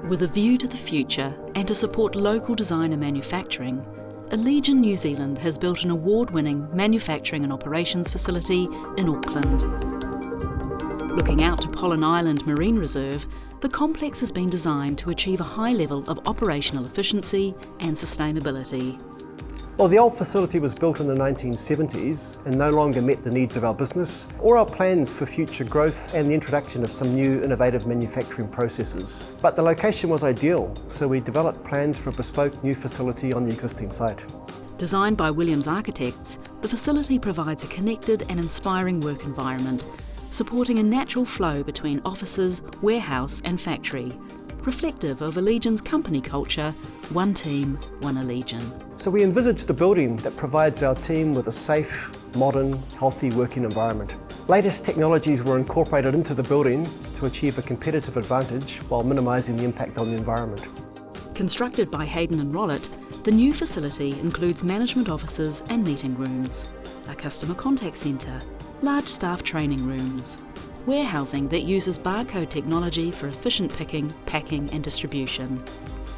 With a view to the future and to support local design and manufacturing, Allegion New Zealand has built an award-winning manufacturing and operations facility in Auckland. Looking out to Pollen Island Marine Reserve, the complex has been designed to achieve a high level of operational efficiency and sustainability. Well, the old facility was built in the 1970s and no longer met the needs of our business or our plans for future growth and the introduction of some new innovative manufacturing processes. But the location was ideal, so we developed plans for a bespoke new facility on the existing site. Designed by Williams Architects, the facility provides a connected and inspiring work environment, supporting a natural flow between offices, warehouse and factory, reflective of Allegion's company culture, one team, one Allegion. So we envisaged a building that provides our team with a safe, modern, healthy working environment. Latest technologies were incorporated into the building to achieve a competitive advantage while minimising the impact on the environment. Constructed by Hayden and Rollett, the new facility includes management offices and meeting rooms, a customer contact centre, large staff training rooms, warehousing that uses barcode technology for efficient picking, packing and distribution,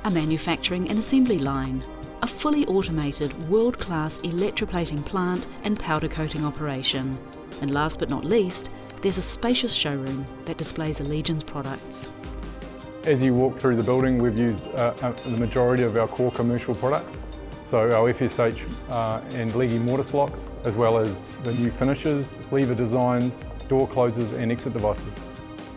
a manufacturing and assembly line, a fully automated world-class electroplating plant and powder coating operation. And last but not least, there's a spacious showroom that displays Allegion's products. As you walk through the building, we've used the majority of our core commercial products. So our FSH and leggy mortise locks, as well as the new finishes, lever designs, door closers and exit devices.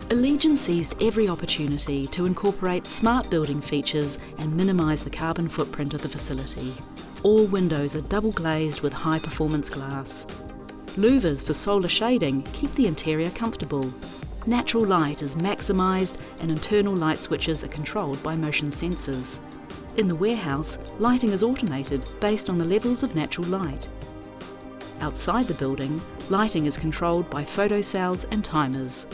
Allegion seized every opportunity to incorporate smart building features and minimise the carbon footprint of the facility. All windows are double glazed with high performance glass. Louvers for solar shading keep the interior comfortable. Natural light is maximised and internal light switches are controlled by motion sensors. In the warehouse, lighting is automated based on the levels of natural light. Outside the building, lighting is controlled by photocells and timers.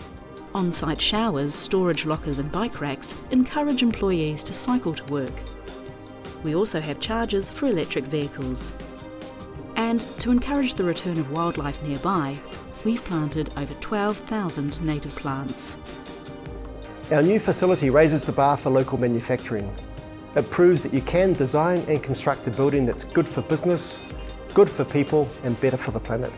On-site showers, storage lockers and bike racks encourage employees to cycle to work. We also have chargers for electric vehicles. And to encourage the return of wildlife nearby, we've planted over 12,000 native plants. Our new facility raises the bar for local manufacturing. It proves that you can design and construct a building that's good for business, good for people and better for the planet.